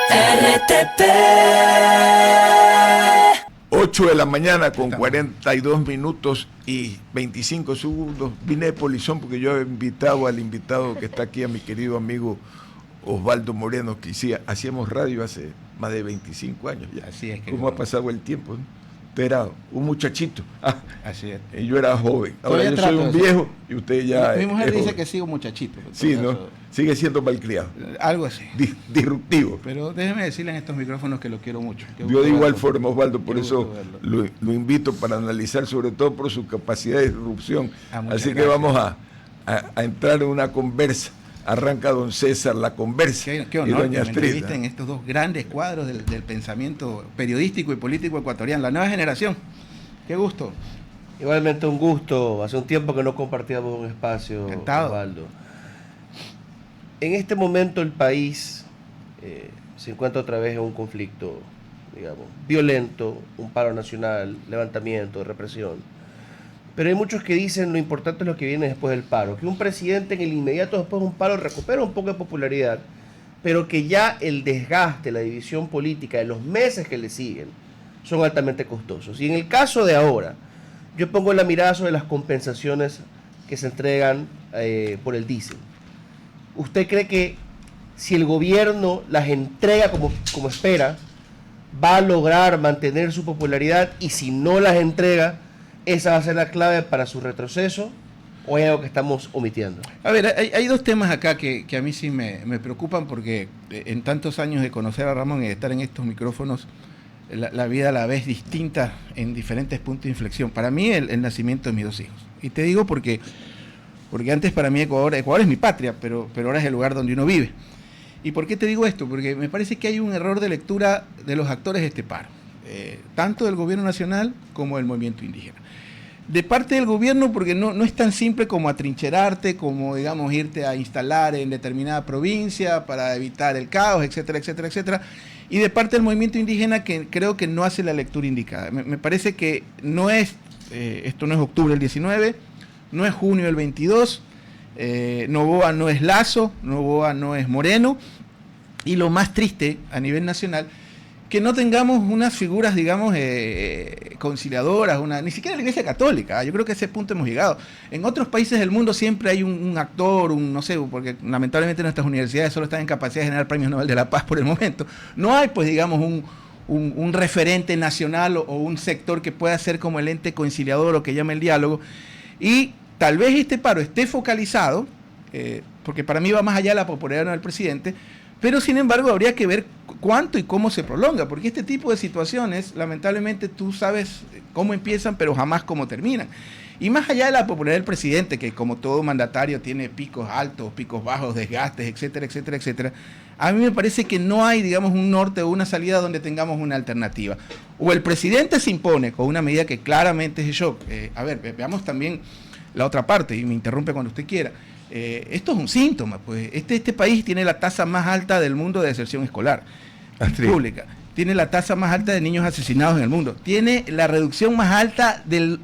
RTP. 8 de la mañana con 42 minutos y 25 segundos. Vine de polizón porque yo he invitado al invitado que está aquí, a mi querido amigo Osvaldo Moreno, que hacíamos radio hace más de 25 años ya. Así es. ¿Cómo ha pasado el tiempo? Era un muchachito. Así es. Y yo era joven. Ahora yo soy un viejo y usted ya Mi mujer dice joven. que sigo muchachito. Sí, ¿no? Sigue siendo malcriado. Algo así. Disruptivo. Pero déjeme decirle en estos micrófonos que lo quiero mucho. Yo de igual forma, Osvaldo, por eso lo invito para analizar, sobre todo por su capacidad de disrupción. Así que vamos a entrar en una conversa. Arranca don César la conversa. Qué honor que me entrevisten estos dos grandes cuadros del pensamiento periodístico y político ecuatoriano, la nueva generación. Qué gusto. Igualmente un gusto. Hace un tiempo que no compartíamos un espacio, Osvaldo. En este momento el país se encuentra otra vez en un conflicto, digamos, violento, un paro nacional, levantamiento, represión. Pero hay muchos que dicen lo importante es lo que viene después del paro, que un presidente en el inmediato después de un paro recupera un poco de popularidad, pero que ya el desgaste, la división política de los meses que le siguen son altamente costosos. Y en el caso de ahora, yo pongo la mirada sobre las compensaciones que se entregan por el diésel. ¿Usted cree que si el gobierno las entrega como espera, va a lograr mantener su popularidad, y si no las entrega, esa va a ser la clave para su retroceso, o hay algo que estamos omitiendo? A ver, hay dos temas acá que a mí sí me preocupan, porque en tantos años de conocer a Ramón y de estar en estos micrófonos, la vida la ves distinta en diferentes puntos de inflexión. Para mí el nacimiento de mis dos hijos. Y te digo porque antes para mí Ecuador es mi patria, pero ahora es el lugar donde uno vive. ¿Y por qué te digo esto? Porque me parece que hay un error de lectura de los actores de este paro, tanto del gobierno nacional como del movimiento indígena. De parte del gobierno, porque no es tan simple como atrincherarte, como, digamos, irte a instalar en determinada provincia para evitar el caos, etcétera, etcétera, etcétera. Y de parte del movimiento indígena, que creo que no hace la lectura indicada. Me parece que no es, esto no es octubre del 19, no es junio del 22, Noboa no es Lazo, Noboa no es Moreno, y lo más triste a nivel nacional, que no tengamos unas figuras, digamos, conciliadoras, ni siquiera la Iglesia Católica. Yo creo que a ese punto hemos llegado. En otros países del mundo siempre hay un actor, no sé, porque lamentablemente nuestras universidades solo están en capacidad de generar premios Nobel de la Paz por el momento. No hay, pues, digamos, un referente nacional o un sector que pueda ser como el ente conciliador o que llame el diálogo. Y tal vez este paro esté focalizado, porque para mí va más allá de la popularidad del presidente, pero sin embargo habría que ver cuánto y cómo se prolonga, porque este tipo de situaciones, lamentablemente, tú sabes cómo empiezan, pero jamás cómo terminan. Y más allá de la popularidad del presidente, que como todo mandatario tiene picos altos, picos bajos, desgastes, etcétera, etcétera, etcétera, a mí me parece que no hay, digamos, un norte o una salida donde tengamos una alternativa. O el presidente se impone con una medida que claramente es de shock. A ver, veamos también la otra parte, y me interrumpe cuando usted quiera. Esto es un síntoma, pues este país tiene la tasa más alta del mundo de deserción escolar pública, tiene la tasa más alta de niños asesinados en el mundo, tiene la reducción más alta del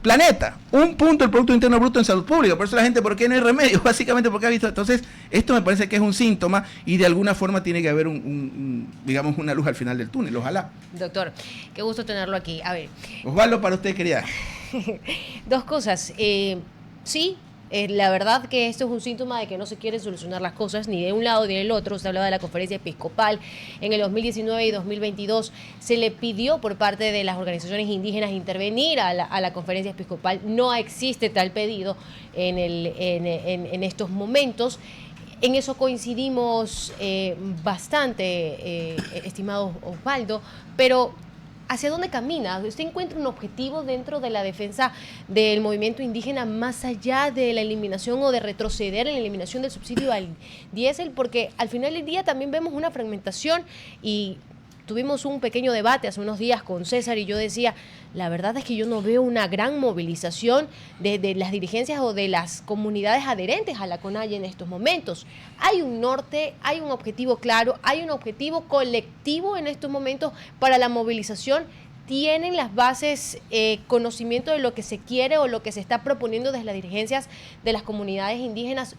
planeta, 1 punto del Producto Interno Bruto en salud pública. Por eso la gente, ¿por qué no hay remedio? Básicamente porque ha visto. Entonces, esto me parece que es un síntoma, y de alguna forma tiene que haber digamos, una luz al final del túnel. Ojalá. Doctor, qué gusto tenerlo aquí. A ver, Osvaldo, para usted, querida. Dos cosas. Sí, la verdad que esto es un síntoma de que no se quieren solucionar las cosas ni de un lado ni del otro. Usted hablaba de la conferencia episcopal. En el 2019 y 2022 se le pidió por parte de las organizaciones indígenas intervenir a la conferencia episcopal. No existe tal pedido en estos momentos. En eso coincidimos bastante, estimado Osvaldo, pero ¿hacia dónde camina? ¿Usted encuentra un objetivo dentro de la defensa del movimiento indígena más allá de la eliminación o de retroceder en la eliminación del subsidio al diésel? Porque al final del día también vemos una fragmentación, y tuvimos un pequeño debate hace unos días con César, y yo decía, la verdad es que yo no veo una gran movilización de las dirigencias o de las comunidades adherentes a la CONAIE en estos momentos. Hay un norte, hay un objetivo claro, hay un objetivo colectivo en estos momentos para la movilización. ¿Tienen las bases, conocimiento de lo que se quiere o lo que se está proponiendo desde las dirigencias de las comunidades indígenas?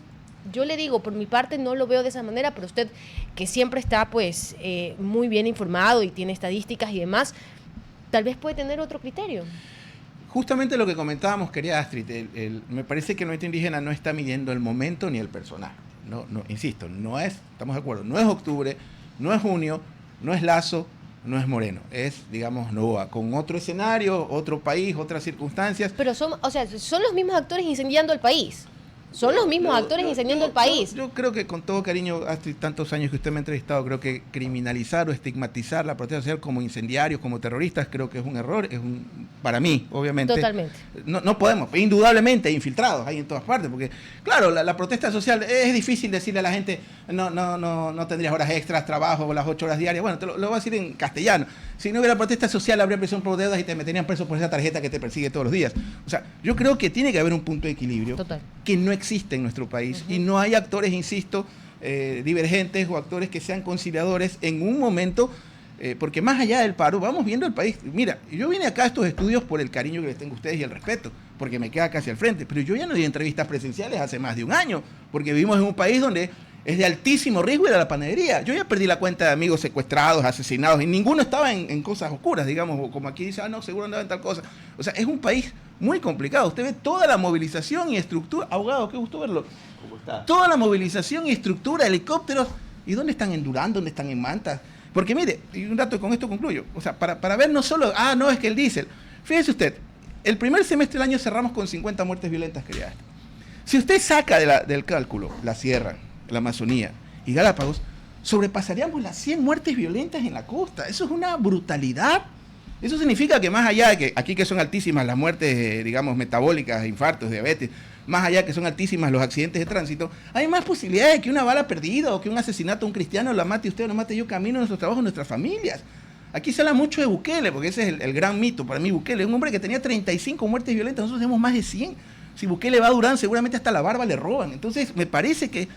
yo le digo, por mi parte no lo veo de esa manera, pero usted que siempre está pues muy bien informado y tiene estadísticas y demás, tal vez puede tener otro criterio. Justamente lo que comentábamos, querida Astrid, me parece que el movimiento indígena no está midiendo el momento ni el personaje. No, insisto, estamos de acuerdo, no es octubre, no es junio, no es Lazo, no es Moreno, es, digamos, Noboa, con otro escenario, otro país, otras circunstancias. Pero son los mismos actores incendiando el país. Son los mismos actores incendiando el país. Yo creo que con todo cariño, Astrid, tantos años que usted me ha entrevistado, creo que criminalizar o estigmatizar la protesta social como incendiarios, como terroristas, creo que es un error, para mí, obviamente. Totalmente. No podemos, indudablemente hay infiltrados, hay en todas partes, porque claro, la protesta social es difícil decirle a la gente, no tendrías horas extras, trabajo o las 8 horas diarias, bueno, lo voy a decir en castellano. Si no hubiera protesta social, habría presión por deudas y te meterían preso por esa tarjeta que te persigue todos los días. O sea, yo creo que tiene que haber un punto de equilibrio. Total. Que no existe en nuestro país. Y no hay actores, insisto, divergentes o actores que sean conciliadores en un momento, porque más allá del paro, vamos viendo el país. Mira, yo vine acá a estos estudios por el cariño que les tengo a ustedes y el respeto, porque me queda casi al frente, pero yo ya no di entrevistas presenciales hace más de un año, porque vivimos en un país donde es de altísimo riesgo ir a la panadería. Yo ya perdí la cuenta de amigos secuestrados, asesinados, y ninguno estaba en cosas oscuras, digamos, como aquí dice, no, seguro andaba en tal cosa. O sea, es un país muy complicado. Usted ve toda la movilización y estructura. Abogado, qué gusto verlo. ¿Cómo está? Toda la movilización y estructura, helicópteros. ¿Y dónde están en Durán? ¿Dónde están en Manta? Porque mire, y un dato, con esto concluyo. O sea, para ver no solo, no, es que el diésel. Fíjese usted, el primer semestre del año cerramos con 50 muertes violentas, querida. Si usted saca del cálculo la sierra, la Amazonía y Galápagos, sobrepasaríamos las 100 muertes violentas en la costa. Eso es una brutalidad. Eso significa que más allá de que aquí que son altísimas las muertes, digamos, metabólicas, infartos, diabetes, más allá de que son altísimas los accidentes de tránsito, hay más posibilidades de que una bala perdida o que un asesinato a un cristiano la mate usted o lo mate yo camino a nuestro trabajo, a nuestras familias. Aquí se habla mucho de Bukele, porque ese es el gran mito para mí. Bukele es un hombre que tenía 35 muertes violentas, nosotros tenemos más de 100. Si Bukele va a Durán, seguramente hasta la barba le roban. Entonces, me parece que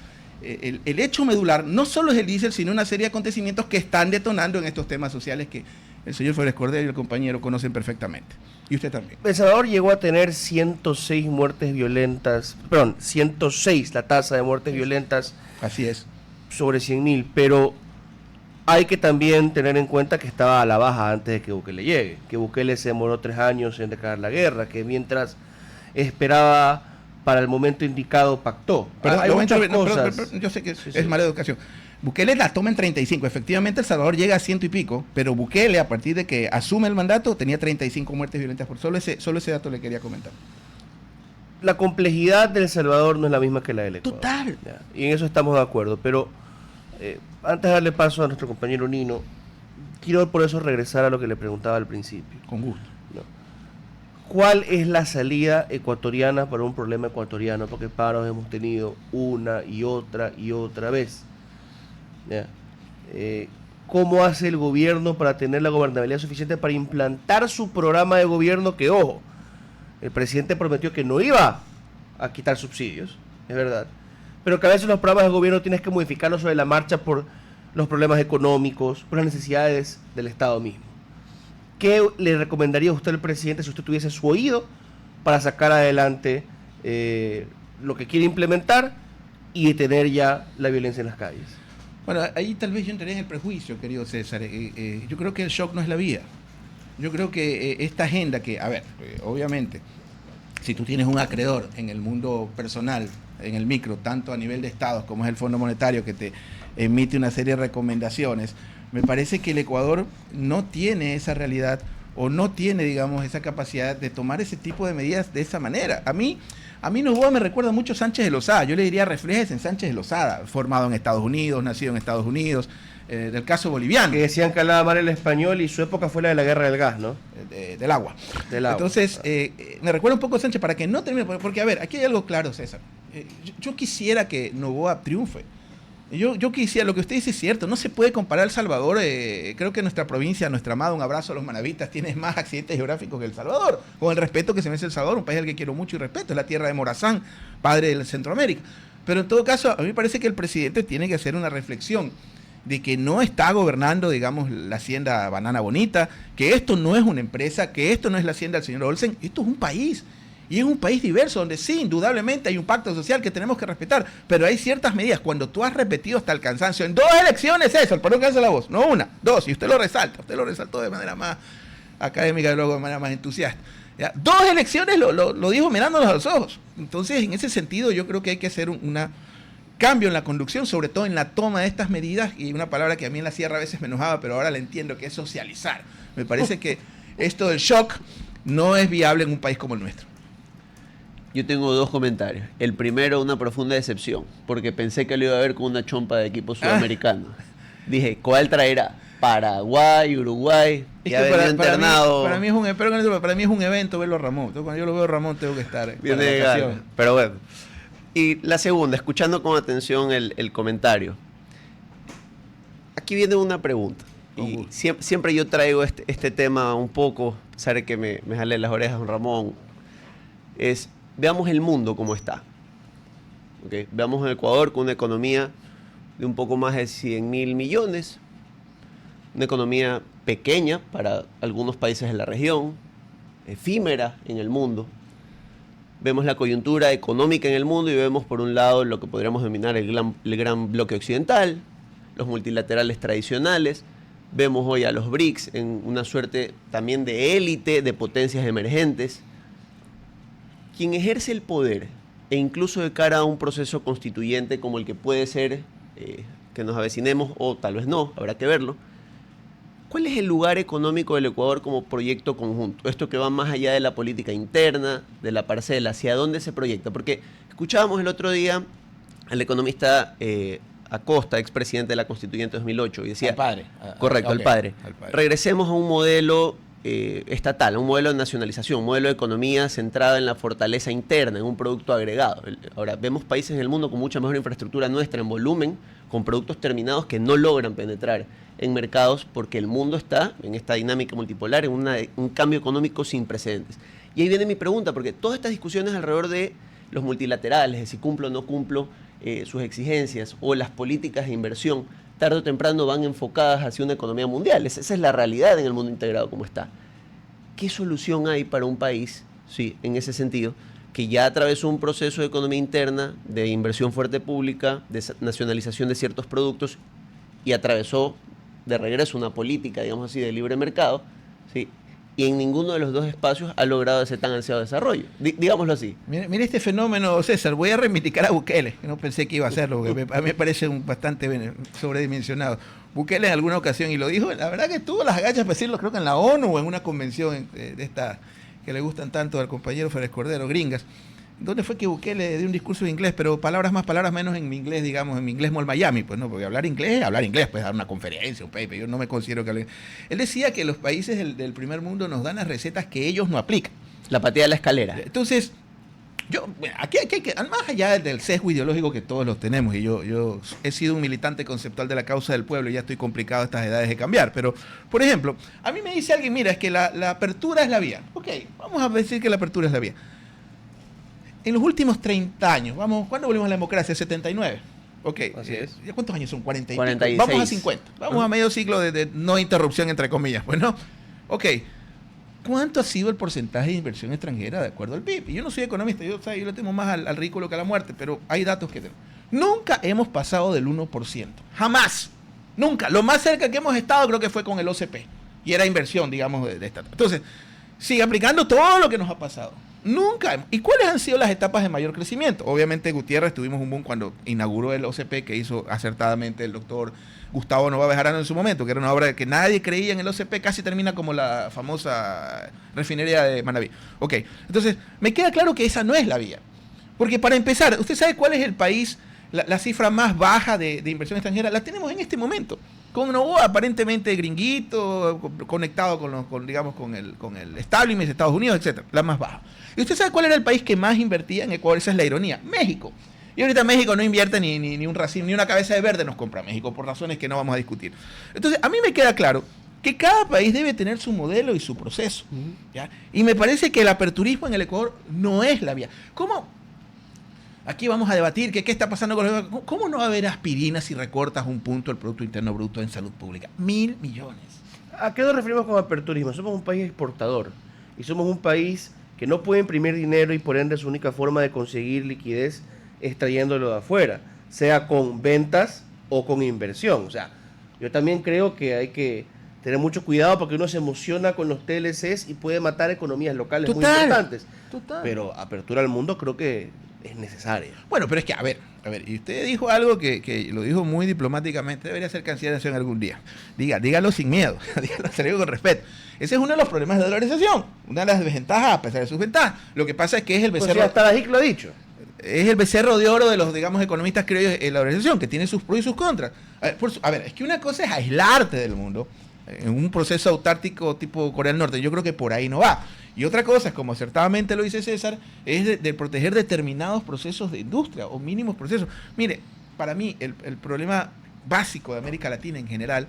el hecho medular no solo es el diésel, sino una serie de acontecimientos que están detonando en estos temas sociales que el señor Flores Cordero y el compañero conocen perfectamente. Y usted también. El Salvador llegó a tener 106 muertes violentas, 106 la tasa de muertes violentas. Así es. Sobre 100.000, pero hay que también tener en cuenta que estaba a la baja antes de que Bukele llegue, que Bukele se demoró 3 años en declarar la guerra, que mientras esperaba para el momento indicado pactó. Pero hay muchas cosas. Pero yo sé que es mala educación. Bukele la toma en 35. Efectivamente, El Salvador llega a 100 y pico, pero Bukele, a partir de que asume el mandato, tenía 35 muertes violentas por solo ese dato le quería comentar. La complejidad del Salvador no es la misma que la del Ecuador. Total. Ya, y en eso estamos de acuerdo. Pero antes de darle paso a nuestro compañero Nino, quiero por eso regresar a lo que le preguntaba al principio. Con gusto. ¿Cuál es la salida ecuatoriana para un problema ecuatoriano? Porque paros hemos tenido una y otra vez. ¿Ya? ¿Cómo hace el gobierno para tener la gobernabilidad suficiente para implantar su programa de gobierno? Que, ojo, el presidente prometió que no iba a quitar subsidios, es verdad, pero que a veces los programas de gobierno tienes que modificarlos sobre la marcha por los problemas económicos, por las necesidades del Estado mismo. ¿Qué le recomendaría a usted al presidente si usted tuviese su oído para sacar adelante lo que quiere implementar y detener ya la violencia en las calles? Bueno, ahí tal vez yo entraría en el prejuicio, querido César. Yo creo que el shock no es la vía. Yo creo que esta agenda que, obviamente, si tú tienes un acreedor en el mundo personal, en el micro, tanto a nivel de estados como es el Fondo Monetario que te emite una serie de recomendaciones, me parece que el Ecuador no tiene esa realidad o no tiene, digamos, esa capacidad de tomar ese tipo de medidas de esa manera. A mí Noboa me recuerda mucho a Sánchez de Lozada. Yo le diría, refléjese en Sánchez de Lozada, formado en Estados Unidos, nacido en Estados Unidos, del caso boliviano. Que decían que hablaba mal el español y su época fue la de la guerra del gas, ¿no? Del agua. Entonces, me recuerda un poco a Sánchez para que no termine, porque a ver, aquí hay algo claro, César. Yo quisiera que Noboa triunfe. Yo quisiera, lo que usted dice es cierto, no se puede comparar El Salvador, creo que nuestra provincia, nuestra amada, un abrazo a los manavitas, tiene más accidentes geográficos que El Salvador, con el respeto que se merece El Salvador, un país al que quiero mucho y respeto, es la tierra de Morazán, padre de Centroamérica. Pero en todo caso, a mí me parece que el presidente tiene que hacer una reflexión de que no está gobernando, digamos, la hacienda Banana Bonita, que esto no es una empresa, que esto no es la hacienda del señor Olsen, esto es un país. Y es un país diverso donde sí, indudablemente hay un pacto social que tenemos que respetar, pero hay ciertas medidas. Cuando tú has repetido hasta el cansancio, en 2 elecciones eso, por no cansa la voz, no una, 2, y usted lo resaltó de manera más académica y luego de manera más entusiasta. ¿Ya? 2 elecciones lo dijo mirándonos a los ojos. Entonces, en ese sentido, yo creo que hay que hacer un cambio en la conducción, sobre todo en la toma de estas medidas, y una palabra que a mí en la sierra a veces me enojaba, pero ahora la entiendo, que es socializar. Me parece que esto del shock no es viable en un país como el nuestro. Yo tengo 2 comentarios. El primero, una profunda decepción, porque pensé que lo iba a ver con una chompa de equipo sudamericano. Dije, ¿cuál traerá? Paraguay, Uruguay, ya venía internado. Para mí es un evento verlo a Ramón. Entonces, cuando yo lo veo a Ramón tengo que estar. Pero bueno. Y la segunda, escuchando con atención el comentario. Aquí viene una pregunta. Y siempre yo traigo este tema un poco, a pesar de que me jale las orejas don Ramón, es, veamos el mundo como está. ¿Okay? Veamos el Ecuador con una economía de un poco más de 100.000 millones, una economía pequeña para algunos países de la región, efímera en el mundo. Vemos la coyuntura económica en el mundo y vemos por un lado lo que podríamos denominar el gran bloque occidental, los multilaterales tradicionales. Vemos hoy a los BRICS en una suerte también de élite de potencias emergentes. Quien ejerce el poder, e incluso de cara a un proceso constituyente como el que puede ser que nos avecinemos, o tal vez no, habrá que verlo. ¿Cuál es el lugar económico del Ecuador como proyecto conjunto? Esto que va más allá de la política interna, de la parcela, ¿hacia dónde se proyecta? Porque escuchábamos el otro día al economista Acosta, expresidente de la Constituyente 2008, y decía... Al padre. Correcto, okay, al padre. Regresemos a un modelo estatal, a un modelo de nacionalización, un modelo de economía centrada en la fortaleza interna, en un producto agregado. Ahora, vemos países en el mundo con mucha mejor infraestructura nuestra en volumen, con productos terminados que no logran penetrar en mercados porque el mundo está en esta dinámica multipolar, en un cambio económico sin precedentes. Y ahí viene mi pregunta, porque todas estas discusiones alrededor de los multilaterales, de si cumplo o no cumplo sus exigencias, o las políticas de inversión, tarde o temprano van enfocadas hacia una economía mundial. Esa es la realidad en el mundo integrado como está. ¿Qué solución hay para un país, sí, en ese sentido, que ya atravesó un proceso de economía interna, de inversión fuerte pública, de nacionalización de ciertos productos, y atravesó de regreso una política, digamos así, de libre mercado, ¿sí? Y en ninguno de los 2 espacios ha logrado ese tan ansiado desarrollo, digámoslo así? Mire este fenómeno, César, voy a reivindicar a Bukele, que no pensé que iba a hacerlo, porque a mí me parece bastante sobredimensionado. Bukele en alguna ocasión, y lo dijo, la verdad que tuvo las agachas para decirlo, creo que en la ONU o en una convención de esta que le gustan tanto al compañero Férez Cordero, gringas, donde fue que Bukele dio un discurso en inglés, pero palabras más, palabras menos en mi inglés, digamos, en mi inglés mol Miami, pues no, porque hablar inglés, pues dar una conferencia, un paper, yo no me considero que hable. Él decía que los países del primer mundo nos dan las recetas que ellos no aplican. La patea de la escalera. Entonces, aquí hay que, más allá del sesgo ideológico que todos los tenemos, y yo he sido un militante conceptual de la causa del pueblo y ya estoy complicado a estas edades de cambiar, pero, por ejemplo, a mí me dice alguien, mira, es que la apertura es la vía. Ok, vamos a decir que la apertura es la vía. En los últimos 30 años, ¿cuándo volvimos a la democracia? 79. Ok. Así es. ¿Cuántos años son? 40 y 46. Vamos a 50. Vamos a medio siglo de no interrupción, entre comillas. Pues no. Ok. ¿Cuánto ha sido el porcentaje de inversión extranjera de acuerdo al PIB? Y yo no soy economista, yo le temo más al ridículo que a la muerte, pero hay datos que tenemos. Nunca hemos pasado del 1%. Jamás. Nunca. Lo más cerca que hemos estado creo que fue con el OCP. Y era inversión, digamos, de esta. Entonces, sigue aplicando todo lo que nos ha pasado. Nunca. ¿Y cuáles han sido las etapas de mayor crecimiento? Obviamente Gutiérrez tuvimos un boom cuando inauguró el OCP, que hizo acertadamente el doctor Gustavo Nova Bejarano en su momento, que era una obra que nadie creía en el OCP, casi termina como la famosa refinería de Manabí. Ok, entonces me queda claro que esa no es la vía. Porque para empezar, ¿usted sabe cuál es el país, la cifra más baja de inversión extranjera? La tenemos en este momento. Con Novoa, aparentemente gringuito, conectado con el establishment de Estados Unidos, etcétera, la más baja. ¿Y usted sabe cuál era el país que más invertía en Ecuador? Esa es la ironía, México. Y ahorita México no invierte ni un racimo, ni una cabeza de verde nos compra México, por razones que no vamos a discutir. Entonces, a mí me queda claro que cada país debe tener su modelo y su proceso, ¿ya? Y me parece que el aperturismo en el Ecuador no es la vía. ¿Cómo? Aquí vamos a debatir que qué está pasando con los... ¿Cómo no va a haber aspirina si recortas un punto del Producto Interno Bruto en salud pública? 1.000 millones. ¿A qué nos referimos con aperturismo? Somos un país exportador y somos un país que no puede imprimir dinero y por ende su única forma de conseguir liquidez es trayéndolo de afuera, sea con ventas o con inversión. O sea, yo también creo que hay que tener mucho cuidado porque uno se emociona con los TLCs y puede matar economías locales muy importantes. Pero apertura al mundo creo que es necesaria. Bueno, pero es que, a ver, y usted dijo algo que lo dijo muy diplomáticamente, debería ser canciller de nación algún día. Dígalo sin miedo, dígalo con respeto. Ese es uno de los problemas de la dolarización, una de las desventajas a pesar de sus ventajas. Lo que pasa es que es el becerro... Pues hasta Bajic lo ha dicho. Es el becerro de oro de los, digamos, economistas criollos en la organización, que tiene sus pros y sus contras. A ver, es que una cosa es aislarte del mundo en un proceso autártico tipo Corea del Norte. Yo creo que por ahí no va. Y otra cosa, como acertadamente lo dice César, es de proteger determinados procesos de industria o mínimos procesos. Mire, para mí el problema básico de América Latina en general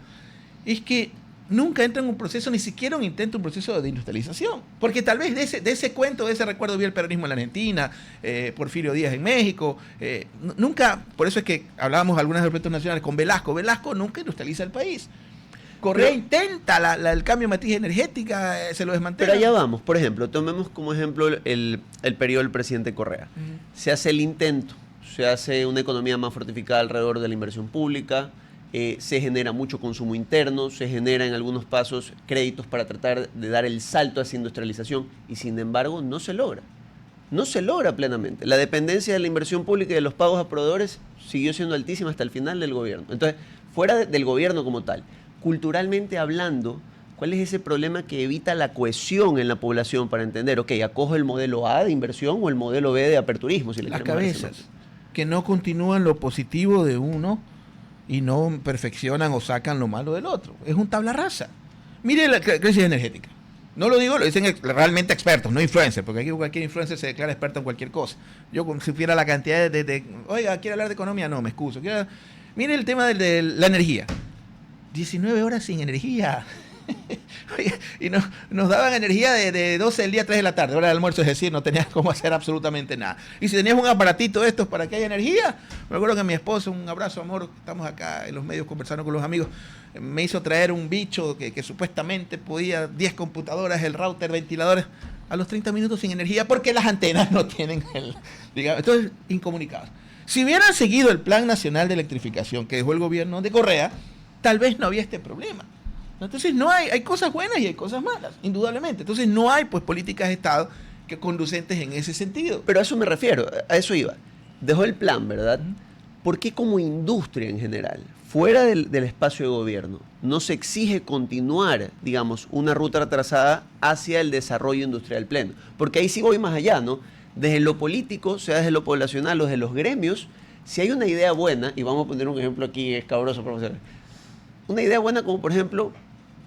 es que nunca entra en un proceso, ni siquiera un intento, un proceso de industrialización. Porque tal vez de ese cuento, de ese recuerdo, vi el peronismo en la Argentina, Porfirio Díaz en México, nunca, por eso es que hablábamos algunas de los proyectos nacionales con Velasco. Velasco nunca industrializa el país. Correa intenta el cambio de matriz energética, se lo desmantela. Pero allá vamos, por ejemplo, tomemos como ejemplo el periodo del presidente Correa. Se hace el intento, se hace una economía más fortificada alrededor de la inversión pública, se genera mucho consumo interno, se genera en algunos pasos créditos para tratar de dar el salto hacia industrialización y sin embargo no se logra. No se logra plenamente. La dependencia de la inversión pública y de los pagos a proveedores siguió siendo altísima hasta el final del gobierno. Entonces, fuera del gobierno como tal, culturalmente hablando, ¿cuál es ese problema que evita la cohesión en la población para entender, ok, acojo el modelo A de inversión o el modelo B de aperturismo? Si le las cabezas que no continúan lo positivo de uno y no perfeccionan o sacan lo malo del otro. Es un tabla rasa. Mire la crisis energética. No lo digo, lo dicen realmente expertos, no influencers, porque aquí cualquier influencer se declara experto en cualquier cosa. Yo, si supiera la cantidad oiga, ¿quiere hablar de economía? No, me excuso. Mire el tema de la energía. 19 horas sin energía. Y nos daban energía de 12 del día a 3 de la tarde, hora de almuerzo, es decir, no tenías cómo hacer absolutamente nada. Y si tenías un aparatito de estos para que haya energía, me acuerdo que mi esposo, un abrazo, amor, estamos acá en los medios conversando con los amigos, me hizo traer un bicho que supuestamente podía 10 computadoras, el router, ventiladores, a los 30 minutos sin energía porque las antenas no tienen entonces, incomunicados. Si hubieran seguido el Plan Nacional de Electrificación que dejó el gobierno de Correa, tal vez no había este problema. Entonces no hay cosas buenas y hay cosas malas, indudablemente. Entonces no hay pues políticas de Estado que conducentes en ese sentido. Pero a eso me refiero, a eso iba. Dejó el plan, ¿verdad? ¿Por qué como industria en general, fuera del espacio de gobierno, no se exige continuar, digamos, una ruta trazada hacia el desarrollo industrial pleno? Porque ahí sí voy más allá, ¿no? Desde lo político, sea desde lo poblacional o desde los gremios, si hay una idea buena, y vamos a poner un ejemplo aquí escabroso, profesor, una idea buena como por ejemplo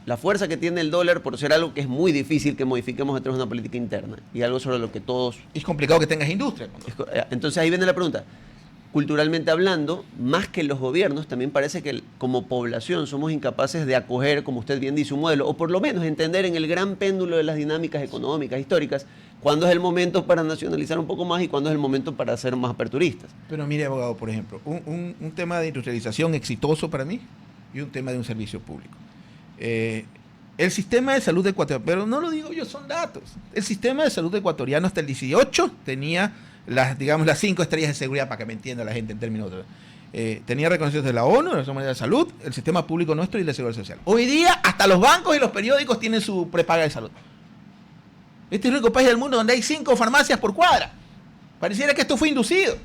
la fuerza que tiene el dólar por ser algo que es muy difícil que modifiquemos a través de una política interna y algo sobre lo que todos... Es complicado que tengas industria. Entonces ahí viene la pregunta. Culturalmente hablando, más que los gobiernos, también parece que como población somos incapaces de acoger, como usted bien dice, un modelo, o por lo menos entender en el gran péndulo de las dinámicas económicas, históricas, cuándo es el momento para nacionalizar un poco más y cuándo es el momento para ser más aperturistas. Pero mire, abogado, por ejemplo, un tema de industrialización exitoso para mí y un tema de un servicio público. El sistema de salud ecuatoriano, pero no lo digo yo, son datos. El sistema de salud ecuatoriano hasta el 18 tenía las 5 estrellas de seguridad, para que me entienda la gente en términos de... tenía reconocimientos de la ONU, de la Organización Mundial de la Salud, el sistema público nuestro y la Seguridad Social. Hoy día hasta los bancos y los periódicos tienen su prepaga de salud. Este es el único país del mundo donde hay 5 farmacias por cuadra. Pareciera que esto fue inducido,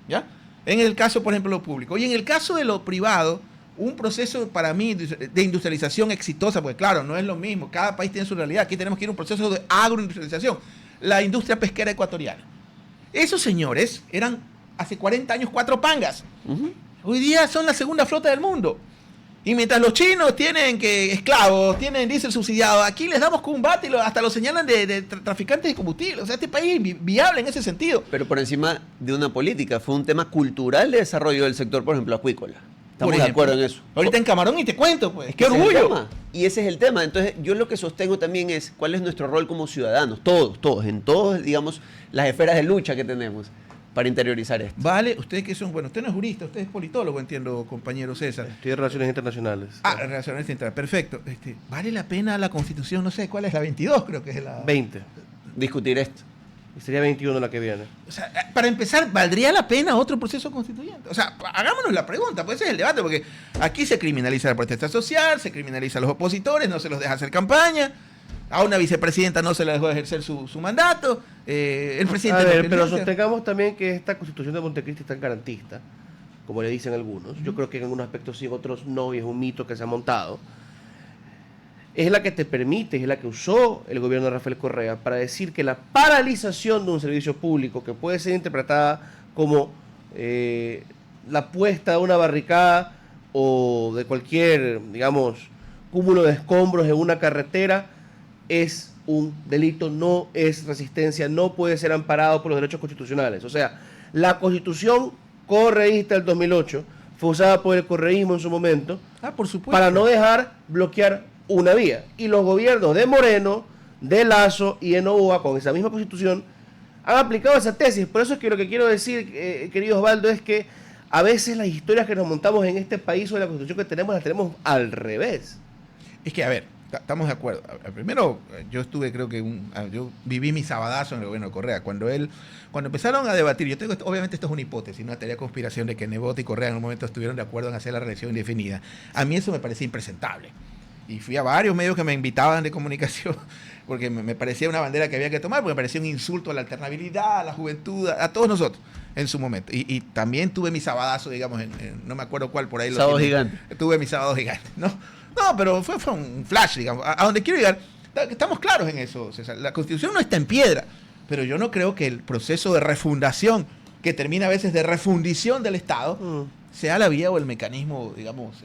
¿ya? En el caso, por ejemplo, de lo público. Y en el caso de lo privado, un proceso para mí de industrialización exitosa, porque claro, no es lo mismo, cada país tiene su realidad, aquí tenemos que ir a un proceso de agroindustrialización, la industria pesquera ecuatoriana. Esos señores eran hace 40 años 4 pangas, hoy día son la segunda flota del mundo, y mientras los chinos tienen esclavos, tienen diésel subsidiado, aquí les damos combate y hasta lo señalan de traficantes de combustible. O sea, este país es viable en ese sentido. Pero por encima de una política, fue un tema cultural de desarrollo del sector, por ejemplo, acuícola. Estamos de acuerdo en eso. Ahorita en Camarón y te cuento, pues. ¡Qué orgullo! Y ese es el tema. Entonces, yo lo que sostengo también es cuál es nuestro rol como ciudadanos, en todos, digamos, las esferas de lucha que tenemos para interiorizar esto. Vale, ustedes que son, bueno, usted no es jurista, usted es politólogo, entiendo, compañero César. Estoy de Relaciones Internacionales. Relaciones Internacionales, perfecto. ¿Vale la pena la Constitución? No sé, ¿cuál es la 22? Creo que es la... 20. discutir esto. Y sería 21 la que viene. O sea, para empezar, ¿valdría la pena otro proceso constituyente? O sea, hagámonos la pregunta, pues ese es el debate, porque aquí se criminaliza la protesta social, se criminaliza a los opositores, no se los deja hacer campaña, a una vicepresidenta no se le dejó ejercer su mandato, el presidente... A ver, pero sostengamos también que esta Constitución de Montecristi es tan garantista, como le dicen algunos. Yo creo que en algunos aspectos sí, en otros no, y es un mito que se ha montado. Es la que te permite, es la que usó el gobierno de Rafael Correa para decir que la paralización de un servicio público, que puede ser interpretada como la puesta de una barricada o de cualquier, digamos, cúmulo de escombros en una carretera, es un delito, no es resistencia, no puede ser amparado por los derechos constitucionales. O sea, la Constitución correísta del 2008 fue usada por el correísmo en su momento, por supuesto, para no dejar bloquear una vía. Y los gobiernos de Moreno, de Lasso y de Noboa, con esa misma Constitución, han aplicado esa tesis. Por eso es que lo que quiero decir, querido Osvaldo, es que a veces las historias que nos montamos en este país sobre la Constitución que tenemos, las tenemos al revés. Es que, a ver, estamos de acuerdo. Primero, yo estuve, creo que yo viví mi sabadazo en el gobierno de Correa. Cuando empezaron a debatir, obviamente esto es una hipótesis, una teoría de conspiración de que Nebot y Correa en un momento estuvieron de acuerdo en hacer la reelección indefinida. A mí eso me parecía impresentable. Y fui a varios medios que me invitaban de comunicación, porque me parecía una bandera que había que tomar, porque me parecía un insulto a la alternabilidad, a la juventud, a todos nosotros en su momento. Y también tuve mi sabadazo, digamos, no me acuerdo cuál, por ahí. Sábado gigante. Tuve mi sábado gigante, ¿no? No, pero fue un flash, digamos. A donde quiero llegar, estamos claros en eso, César. La Constitución no está en piedra, pero yo no creo que el proceso de refundación, que termina a veces de refundición del Estado, sea la vía o el mecanismo, digamos,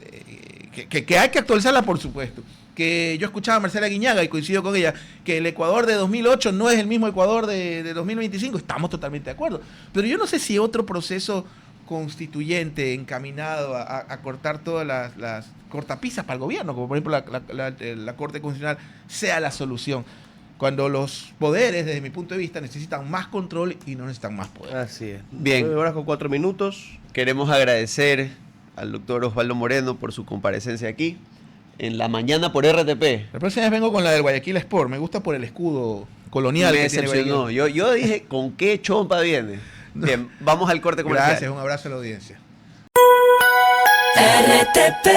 que hay que actualizarla, por supuesto. Que yo escuchaba a Marcela Guiñaga y coincido con ella, que el Ecuador de 2008 no es el mismo Ecuador de 2025, estamos totalmente de acuerdo. Pero yo no sé si otro proceso constituyente encaminado a cortar todas las cortapisas para el gobierno, como por ejemplo la Corte Constitucional, sea la solución. Cuando los poderes, desde mi punto de vista, necesitan más control y no necesitan más poder. Así es. Bien. 9 horas con 4 minutos. Queremos agradecer al doctor Osvaldo Moreno por su comparecencia aquí en la mañana por RTP. La próxima vez vengo con la del Guayaquil Sport. Me gusta por el escudo colonial. Me que tiene decepcionó. Yo dije, ¿con qué chompa viene? No. Bien, vamos al corte comercial. Gracias, un abrazo a la audiencia. RTP